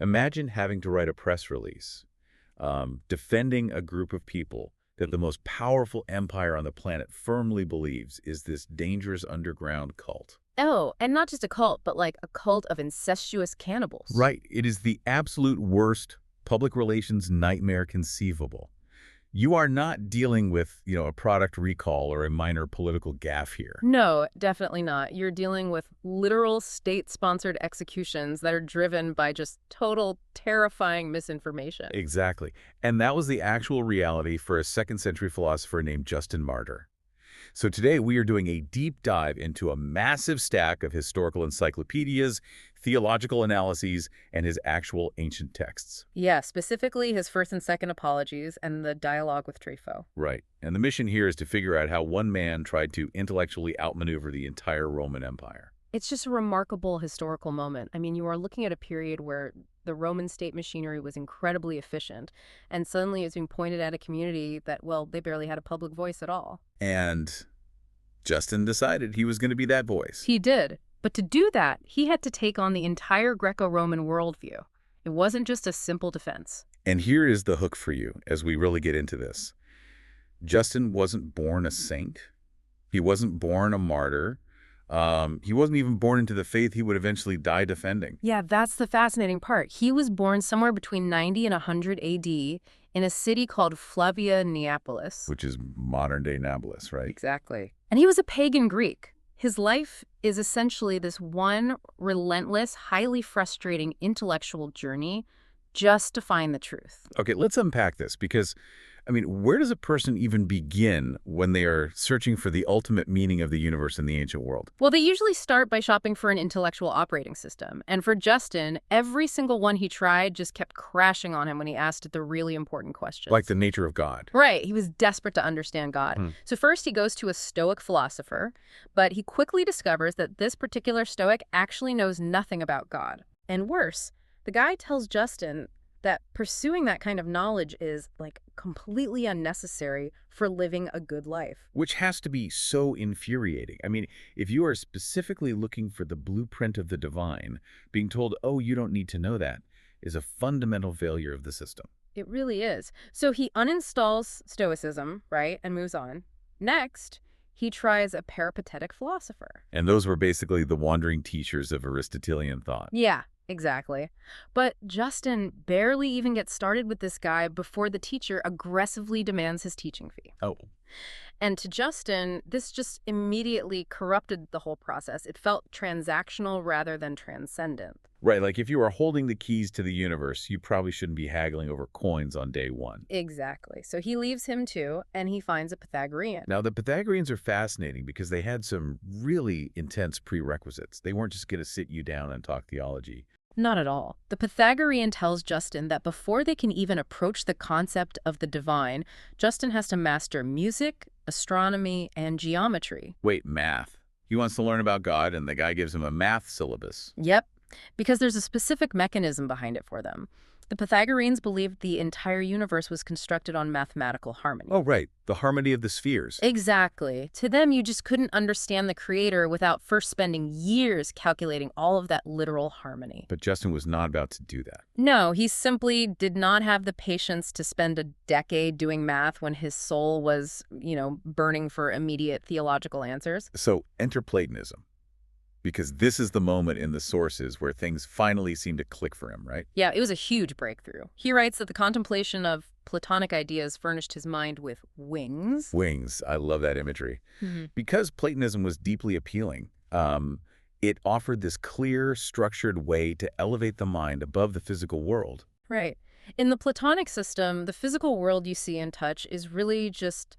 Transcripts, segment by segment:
Imagine having to write a press release, defending a group of people that the most powerful empire on the planet firmly believes is this dangerous underground cult. Oh, and not just a cult, but like a cult of incestuous cannibals. Right. It is the absolute worst public relations nightmare conceivable. You are not dealing with, a product recall or a minor political gaffe here. No, definitely not. You're dealing with literal state-sponsored executions that are driven by just total, terrifying misinformation. Exactly. And that was the actual reality for a second-century philosopher named Justin Martyr. So today we are doing a deep dive into a massive stack of historical encyclopedias, theological analyses, and his actual ancient texts. Yeah, specifically his first and second apologies and the dialogue with Trypho. Right. And the mission here is to figure out how one man tried to intellectually outmaneuver the entire Roman Empire. It's just a remarkable historical moment. I mean, you are looking at a period where the Roman state machinery was incredibly efficient, and suddenly it's being pointed at a community that, well, they barely had a public voice at all. And Justin decided he was going to be that voice. He did. But to do that, he had to take on the entire Greco-Roman worldview. It wasn't just a simple defense. And here is the hook for you as we really get into this. Justin wasn't born a saint. He wasn't born a martyr. He wasn't even born into the faith he would eventually die defending. Yeah, that's the fascinating part. He was born somewhere between 90 and 100 AD in a city called Flavia Neapolis. Which is modern-day Nablus, right? Exactly. And he was a pagan Greek. His life is essentially this one relentless, highly frustrating intellectual journey just to find the truth. Okay, let's unpack this because, where does a person even begin when they are searching for the ultimate meaning of the universe in the ancient world? Well, they usually start by shopping for an intellectual operating system. And for Justin, every single one he tried just kept crashing on him when he asked the really important questions. Like the nature of God. Right. He was desperate to understand God. So first he goes to a Stoic philosopher, but he quickly discovers that this particular Stoic actually knows nothing about God. And worse, the guy tells Justin that pursuing that kind of knowledge is, completely unnecessary for living a good life. Which has to be so infuriating. If you are specifically looking for the blueprint of the divine, being told, oh, you don't need to know that, is a fundamental failure of the system. It really is. So he uninstalls Stoicism, right, and moves on. Next, he tries a peripatetic philosopher. And those were basically the wandering teachers of Aristotelian thought. Yeah. Exactly. But Justin barely even gets started with this guy before the teacher aggressively demands his teaching fee. Oh. And to Justin, this just immediately corrupted the whole process. It felt transactional rather than transcendent. Right, like if you are holding the keys to the universe, you probably shouldn't be haggling over coins on day one. Exactly. So he leaves him too, and he finds a Pythagorean. Now, the Pythagoreans are fascinating because they had some really intense prerequisites. They weren't just going to sit you down and talk theology. Not at all. The Pythagorean tells Justin that before they can even approach the concept of the divine, Justin has to master music, astronomy, and geometry. Wait, math? He wants to learn about God, and the guy gives him a math syllabus. Yep, because there's a specific mechanism behind it for them. The Pythagoreans believed the entire universe was constructed on mathematical harmony. Oh, right. The harmony of the spheres. Exactly. To them, you just couldn't understand the creator without first spending years calculating all of that literal harmony. But Justin was not about to do that. No, he simply did not have the patience to spend a decade doing math when his soul was, burning for immediate theological answers. So enter Platonism. Because this is the moment in the sources where things finally seem to click for him, right? Yeah, it was a huge breakthrough. He writes that the contemplation of Platonic ideas furnished his mind with wings. Wings. I love that imagery. Because Platonism was deeply appealing, it offered this clear, structured way to elevate the mind above the physical world. Right. In the Platonic system, the physical world you see and touch is really just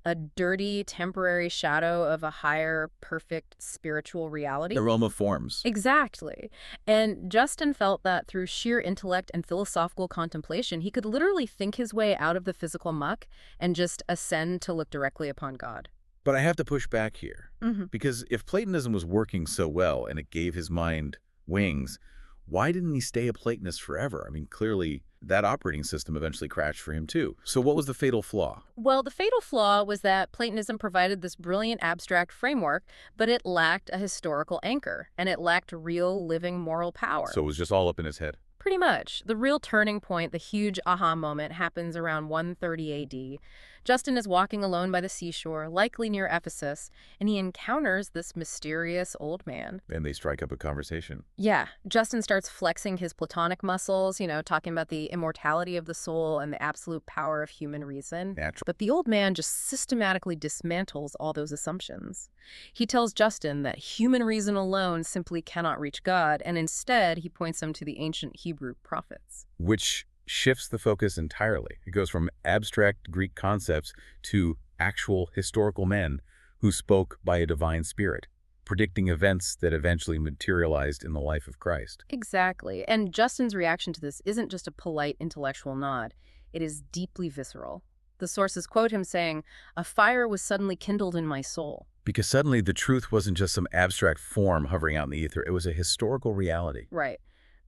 a dirty, temporary shadow of a higher, perfect spiritual reality. The realm of forms. Exactly. And Justin felt that through sheer intellect and philosophical contemplation, he could literally think his way out of the physical muck and just ascend to look directly upon God. But I have to push back here. Because if Platonism was working so well and it gave his mind wings, why didn't he stay a Platonist forever? Clearly that operating system eventually crashed for him too. So what was the fatal flaw? Well, the fatal flaw was that Platonism provided this brilliant abstract framework, but it lacked a historical anchor, and it lacked real living moral power. So it was just all up in his head. Pretty much. The real turning point, the huge aha moment, happens around 130 AD. Justin is walking alone by the seashore, likely near Ephesus, and he encounters this mysterious old man. And they strike up a conversation. Yeah, Justin starts flexing his Platonic muscles, talking about the immortality of the soul and the absolute power of human reason. Natural. But the old man just systematically dismantles all those assumptions. He tells Justin that human reason alone simply cannot reach God, and instead he points him to the ancient Hebrew prophets. Which shifts the focus entirely. It goes from abstract Greek concepts to actual historical men who spoke by a divine spirit, predicting events that eventually materialized in the life of Christ. Exactly. And Justin's reaction to this isn't just a polite intellectual nod. It is deeply visceral. The sources quote him saying, "A fire was suddenly kindled in my soul." Because suddenly the truth wasn't just some abstract form hovering out in the ether. It was a historical reality. Right.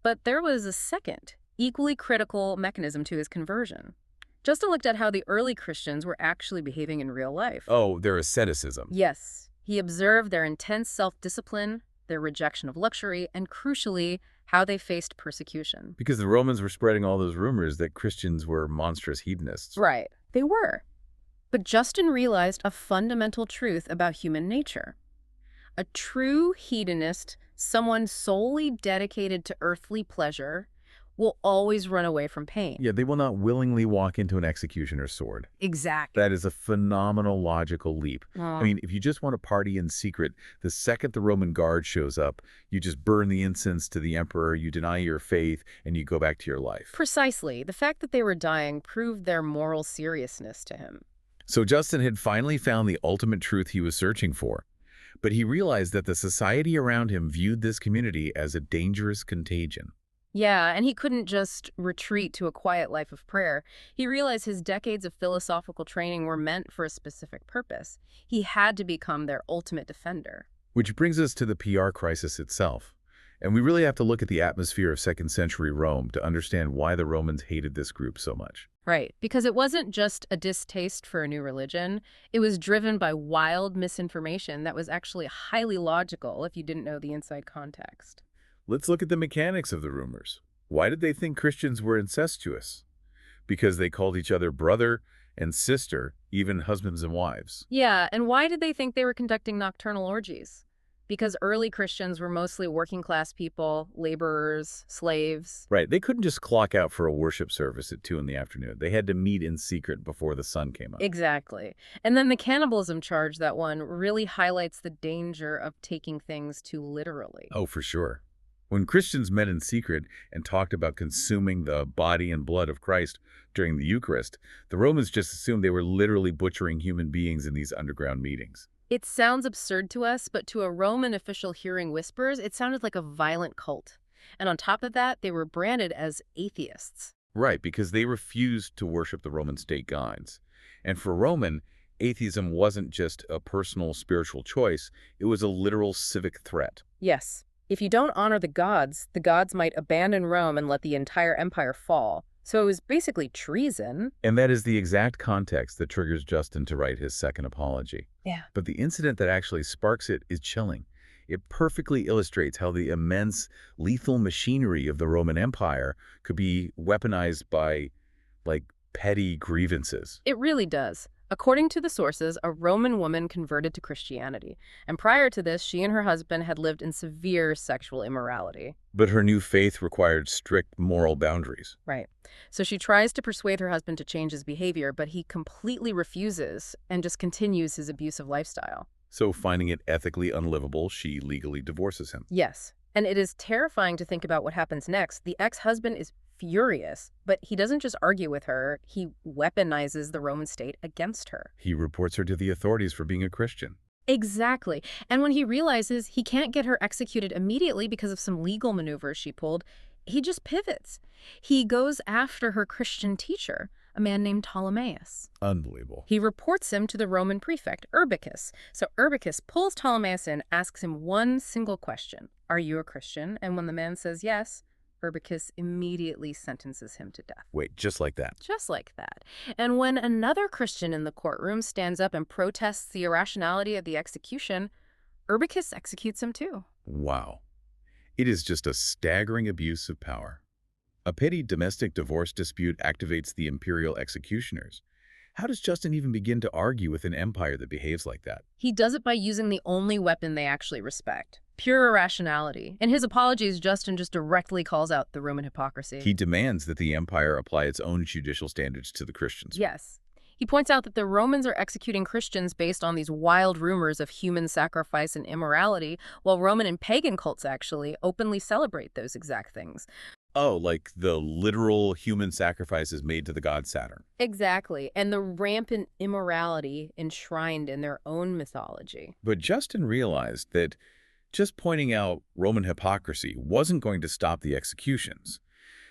But there was a second, equally critical mechanism to his conversion. Justin looked at how the early Christians were actually behaving in real life. Oh, their asceticism. Yes. He observed their intense self-discipline, their rejection of luxury, and crucially, how they faced persecution. Because the Romans were spreading all those rumors that Christians were monstrous hedonists. Right. They were. But Justin realized a fundamental truth about human nature. A true hedonist, someone solely dedicated to earthly pleasure, will always run away from pain. Yeah, they will not willingly walk into an executioner's sword. Exactly. That is a phenomenal logical leap. I mean, if you just want to party in secret, the second the Roman guard shows up, you just burn the incense to the emperor, you deny your faith, and you go back to your life. Precisely. The fact that they were dying proved their moral seriousness to him. So Justin had finally found the ultimate truth he was searching for. But he realized that the society around him viewed this community as a dangerous contagion. Yeah, and he couldn't just retreat to a quiet life of prayer. He realized his decades of philosophical training were meant for a specific purpose. He had to become their ultimate defender. Which brings us to the PR crisis itself. And we really have to look at the atmosphere of second century Rome to understand why the Romans hated this group so much. Right, because it wasn't just a distaste for a new religion. It was driven by wild misinformation that was actually highly logical if you didn't know the inside context. Let's look at the mechanics of the rumors. Why did they think Christians were incestuous? Because they called each other brother and sister, even husbands and wives. Yeah, and why did they think they were conducting nocturnal orgies? Because early Christians were mostly working-class people, laborers, slaves. Right, they couldn't just clock out for a worship service at 2 in the afternoon. They had to meet in secret before the sun came up. Exactly. And then the cannibalism charge that one really highlights the danger of taking things too literally. Oh, for sure. When Christians met in secret and talked about consuming the body and blood of Christ during the Eucharist, the Romans just assumed they were literally butchering human beings in these underground meetings. It sounds absurd to us, but to a Roman official hearing whispers, it sounded like a violent cult. And on top of that, they were branded as atheists. Right, because they refused to worship the Roman state gods. And for Roman, atheism wasn't just a personal spiritual choice, it was a literal civic threat. Yes. If you don't honor the gods might abandon Rome and let the entire empire fall. So it was basically treason. And that is the exact context that triggers Justin to write his second apology. Yeah. But the incident that actually sparks it is chilling. It perfectly illustrates how the immense lethal machinery of the Roman Empire could be weaponized by, petty grievances. It really does. According to the sources, a Roman woman converted to Christianity. And prior to this, she and her husband had lived in severe sexual immorality. But her new faith required strict moral boundaries. Right. So she tries to persuade her husband to change his behavior, but he completely refuses and just continues his abusive lifestyle. So finding it ethically unlivable, she legally divorces him. Yes. And it is terrifying to think about what happens next. The ex-husband is furious, but he doesn't just argue with her, he weaponizes the Roman state against her. He reports her to the authorities for being a Christian. Exactly. And when he realizes he can't get her executed immediately because of some legal maneuvers she pulled, he just pivots. He goes after her Christian teacher, a man named Ptolemaeus. Unbelievable. He reports him to the Roman prefect, Urbicus. So Urbicus pulls Ptolemaeus in, asks him one single question. Are you a Christian? And when the man says yes, Urbicus immediately sentences him to death. Wait, just like that? Just like that. And when another Christian in the courtroom stands up and protests the irrationality of the execution, Urbicus executes him too. Wow. It is just a staggering abuse of power. A petty domestic divorce dispute activates the imperial executioners. How does Justin even begin to argue with an empire that behaves like that? He does it by using the only weapon they actually respect, pure irrationality. In his apologies, Justin just directly calls out the Roman hypocrisy. He demands that the empire apply its own judicial standards to the Christians. Yes. He points out that the Romans are executing Christians based on these wild rumors of human sacrifice and immorality, while Roman and pagan cults actually openly celebrate those exact things. Oh, like the literal human sacrifices made to the god Saturn. Exactly, and the rampant immorality enshrined in their own mythology. But Justin realized that just pointing out Roman hypocrisy wasn't going to stop the executions.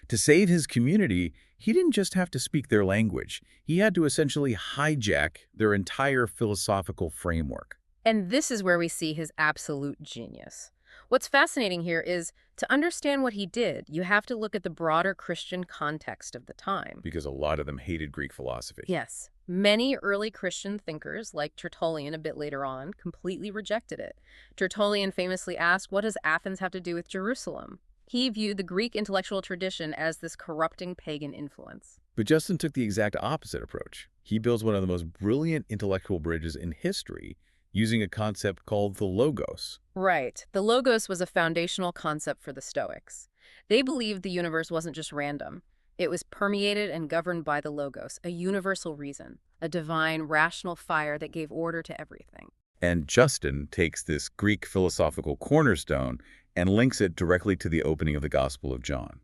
To save his community, he didn't just have to speak their language. He had to essentially hijack their entire philosophical framework. And this is where we see his absolute genius. What's fascinating here is, to understand what he did, you have to look at the broader Christian context of the time. Because a lot of them hated Greek philosophy. Yes. Many early Christian thinkers, like Tertullian a bit later on, completely rejected it. Tertullian famously asked, what does Athens have to do with Jerusalem? He viewed the Greek intellectual tradition as this corrupting pagan influence. But Justin took the exact opposite approach. He builds one of the most brilliant intellectual bridges in history using a concept called the logos. Right. The logos was a foundational concept for the Stoics. They believed the universe wasn't just random. It was permeated and governed by the logos, a universal reason, a divine, rational fire that gave order to everything. And Justin takes this Greek philosophical cornerstone and links it directly to the opening of the Gospel of John.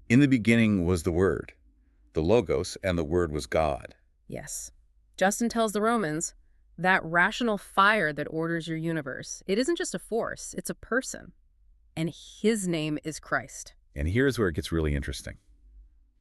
In the beginning was the Word, the Logos, and the Word was God. Yes. Justin tells the Romans, that rational fire that orders your universe, it isn't just a force, it's a person. And his name is Christ. And here's where it gets really interesting.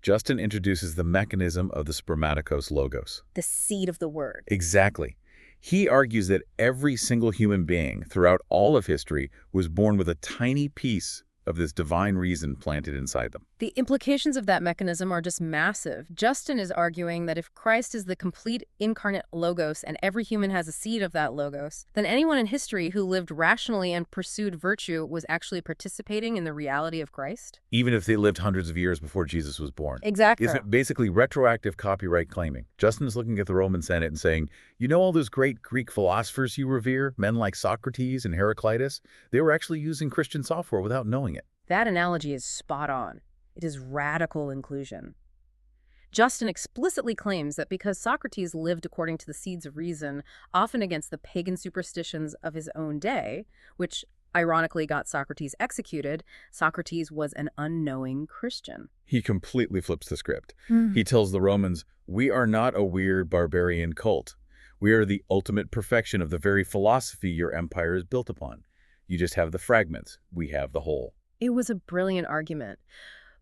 Justin introduces the mechanism of the spermatikos logos. The seed of the word. Exactly. He argues that every single human being throughout all of history was born with a tiny piece of this divine reason planted inside them. The implications of that mechanism are just massive. Justin is arguing that if Christ is the complete incarnate logos and every human has a seed of that logos, then anyone in history who lived rationally and pursued virtue was actually participating in the reality of Christ. Even if they lived hundreds of years before Jesus was born. Exactly. It's basically retroactive copyright claiming. Justin is looking at the Roman Senate and saying, you know all those great Greek philosophers you revere, men like Socrates and Heraclitus? They were actually using Christian software without knowing it. That analogy is spot on. It is radical inclusion. Justin explicitly claims that because Socrates lived according to the seeds of reason, often against the pagan superstitions of his own day, which ironically got Socrates executed, Socrates was an unknowing Christian. He completely flips the script. He tells the Romans, we are not a weird barbarian cult. We are the ultimate perfection of the very philosophy your empire is built upon. You just have the fragments. We have the whole. It was a brilliant argument.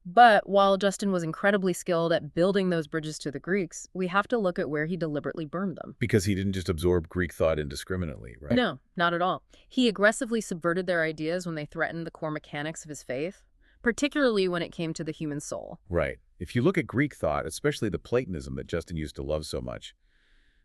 But while Justin was incredibly skilled at building those bridges to the Greeks, we have to look at where he deliberately burned them. Because he didn't just absorb Greek thought indiscriminately, right? No, not at all. He aggressively subverted their ideas when they threatened the core mechanics of his faith, particularly when it came to the human soul. Right. If you look at Greek thought, especially the Platonism that Justin used to love so much,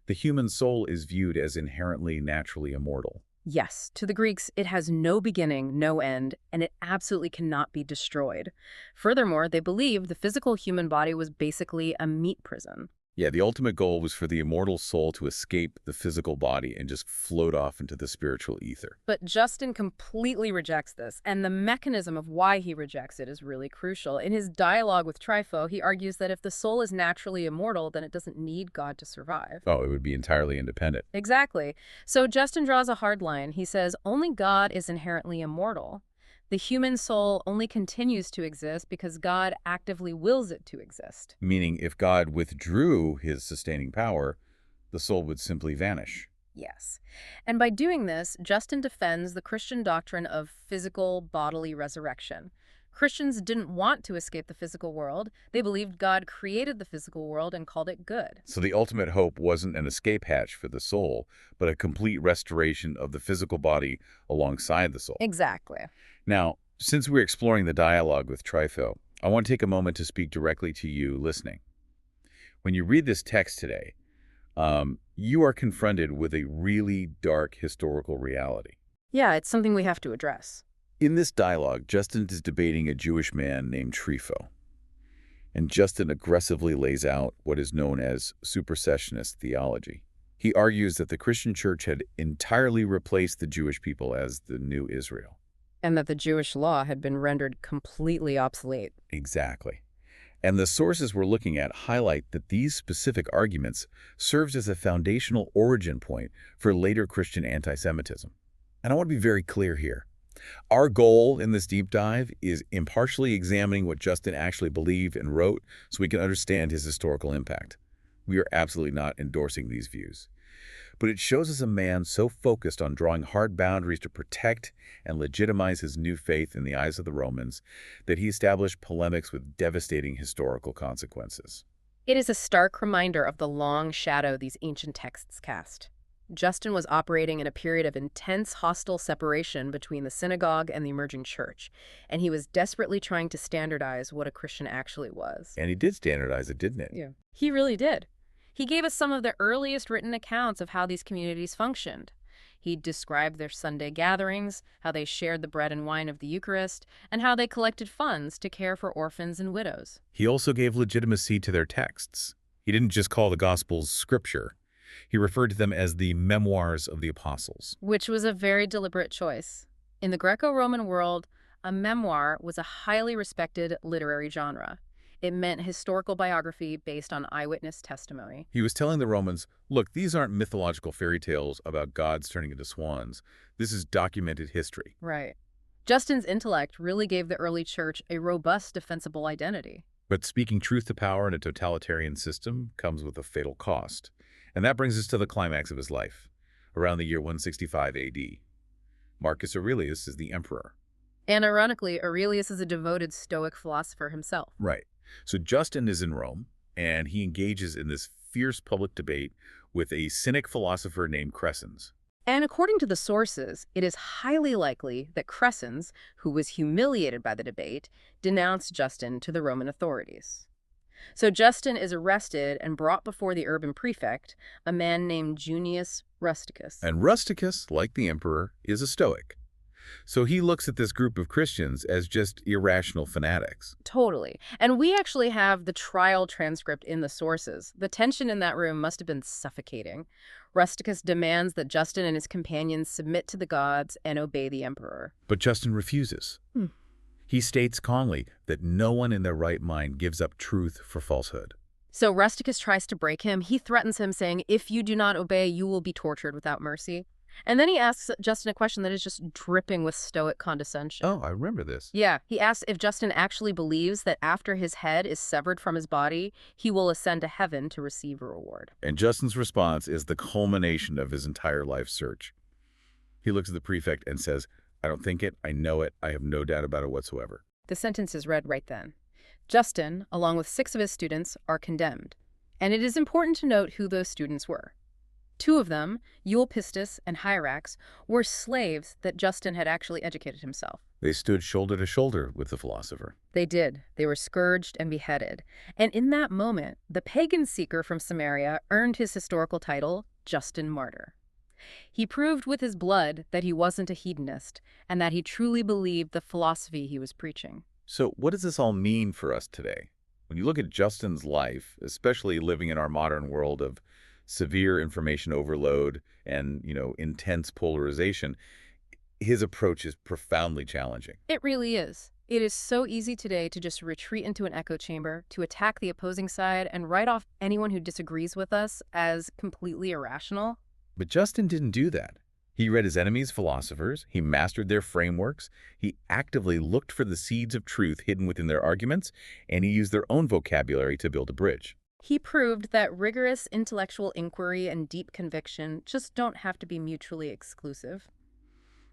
the human soul is viewed as inherently naturally immortal. Yes, to the Greeks, it has no beginning, no end, and it absolutely cannot be destroyed. Furthermore, they believed the physical human body was basically a meat prison. Yeah, the ultimate goal was for the immortal soul to escape the physical body and just float off into the spiritual ether. But Justin completely rejects this, and the mechanism of why he rejects it is really crucial. In his dialogue with Trypho, he argues that if the soul is naturally immortal, then it doesn't need God to survive. Oh, it would be entirely independent. Exactly. So Justin draws a hard line. He says, only God is inherently immortal. The human soul only continues to exist because God actively wills it to exist. Meaning, if God withdrew his sustaining power, the soul would simply vanish. Yes. And by doing this, Justin defends the Christian doctrine of physical bodily resurrection. Christians didn't want to escape the physical world. They believed God created the physical world and called it good. So the ultimate hope wasn't an escape hatch for the soul, but a complete restoration of the physical body alongside the soul. Exactly. Now, since we're exploring the dialogue with Trypho, I want to take a moment to speak directly to you listening. When you read this text today, you are confronted with a really dark historical reality. Yeah, it's something we have to address. In this dialogue, Justin is debating a Jewish man named Trypho, and Justin aggressively lays out what is known as supersessionist theology. He argues that the Christian church had entirely replaced the Jewish people as the new Israel. And that the Jewish law had been rendered completely obsolete. Exactly. And the sources we're looking at highlight that these specific arguments served as a foundational origin point for later Christian anti-Semitism. And I want to be very clear here. Our goal in this deep dive is impartially examining what Justin actually believed and wrote so we can understand his historical impact. We are absolutely not endorsing these views. But it shows us a man so focused on drawing hard boundaries to protect and legitimize his new faith in the eyes of the Romans that he established polemics with devastating historical consequences. It is a stark reminder of the long shadow these ancient texts cast. Justin was operating in a period of intense hostile separation between the synagogue and the emerging church, and he was desperately trying to standardize what a Christian actually was. And he did standardize it, didn't it? Yeah. He really did. He gave us some of the earliest written accounts of how these communities functioned. He described their Sunday gatherings, how they shared the bread and wine of the Eucharist, and how they collected funds to care for orphans and widows. He also gave legitimacy to their texts. He didn't just call the Gospels scripture. He referred to them as the memoirs of the apostles. Which was a very deliberate choice. In the Greco-Roman world, a memoir was a highly respected literary genre. It meant historical biography based on eyewitness testimony. He was telling the Romans, look, these aren't mythological fairy tales about gods turning into swans. This is documented history. Right. Justin's intellect really gave the early church a robust, defensible identity. But speaking truth to power in a totalitarian system comes with a fatal cost. And that brings us to the climax of his life, around the year 165 A.D. Marcus Aurelius is the emperor. And ironically, Aurelius is a devoted Stoic philosopher himself. Right. So Justin is in Rome, and he engages in this fierce public debate with a Cynic philosopher named Crescens. And according to the sources, it is highly likely that Crescens, who was humiliated by the debate, denounced Justin to the Roman authorities. So Justin is arrested and brought before the urban prefect, a man named Junius Rusticus. And Rusticus, like the emperor, is a Stoic. So he looks at this group of Christians as just irrational fanatics. Totally. And we actually have the trial transcript in the sources. The tension in that room must have been suffocating. Rusticus demands that Justin and his companions submit to the gods and obey the emperor. But Justin refuses. He states calmly that no one in their right mind gives up truth for falsehood. So Rusticus tries to break him. He threatens him, saying, if you do not obey, you will be tortured without mercy. And then he asks Justin a question that is just dripping with Stoic condescension. Oh, I remember this. Yeah, he asks if Justin actually believes that after his head is severed from his body, he will ascend to heaven to receive a reward. And Justin's response is the culmination of his entire life search. He looks at the prefect and says, I don't think it, I know it, I have no doubt about it whatsoever. The sentence is read right then. Justin, along with 6 of his students, are condemned. And it is important to note who those students were. 2 of them, Eupistus and Hierax, were slaves that Justin had actually educated himself. They stood shoulder to shoulder with the philosopher. They did. They were scourged and beheaded. And in that moment, the pagan seeker from Samaria earned his historical title, Justin Martyr. He proved with his blood that he wasn't a hedonist and that he truly believed the philosophy he was preaching. So what does this all mean for us today? When you look at Justin's life, especially living in our modern world of severe information overload and, intense polarization, his approach is profoundly challenging. It really is. It is so easy today to just retreat into an echo chamber, to attack the opposing side, and write off anyone who disagrees with us as completely irrational. But Justin didn't do that. He read his enemies' philosophers, he mastered their frameworks, he actively looked for the seeds of truth hidden within their arguments, and he used their own vocabulary to build a bridge. He proved that rigorous intellectual inquiry and deep conviction just don't have to be mutually exclusive.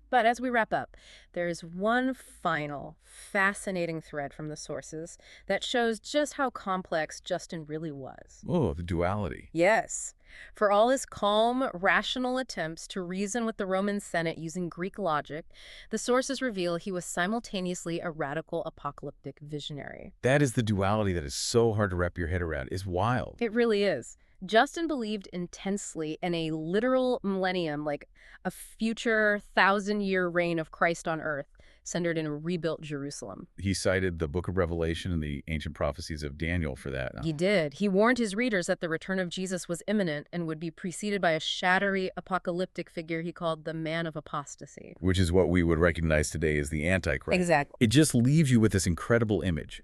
But as we wrap up, there is one final, fascinating thread from the sources that shows just how complex Justin really was. Oh, the duality. Yes. For all his calm, rational attempts to reason with the Roman Senate using Greek logic, the sources reveal he was simultaneously a radical apocalyptic visionary. That is the duality that is so hard to wrap your head around. It's wild. It really is. Justin believed intensely in a literal millennium, like a future 1,000-year reign of Christ on earth, centered in a rebuilt Jerusalem. He cited the Book of Revelation and the ancient prophecies of Daniel for that. He did. He warned his readers that the return of Jesus was imminent and would be preceded by a shadowy, apocalyptic figure he called the man of apostasy. Which is what we would recognize today as the Antichrist. Exactly. It just leaves you with this incredible image.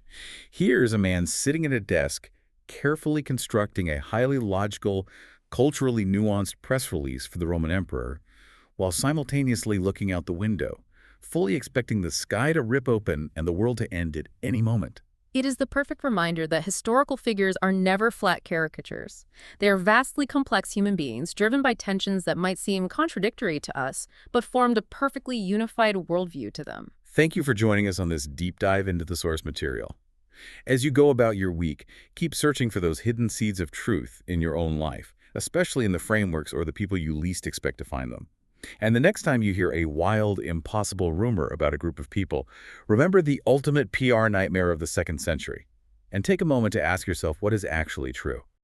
Here's a man sitting at a desk, carefully constructing a highly logical, culturally nuanced press release for the Roman emperor, while simultaneously looking out the window, fully expecting the sky to rip open and the world to end at any moment. It is the perfect reminder that historical figures are never flat caricatures. They are vastly complex human beings, driven by tensions that might seem contradictory to us, but formed a perfectly unified worldview to them. Thank you for joining us on this deep dive into the source material. As you go about your week, keep searching for those hidden seeds of truth in your own life, especially in the frameworks or the people you least expect to find them. And the next time you hear a wild, impossible rumor about a group of people, remember the ultimate PR nightmare of the 2nd century, and take a moment to ask yourself what is actually true.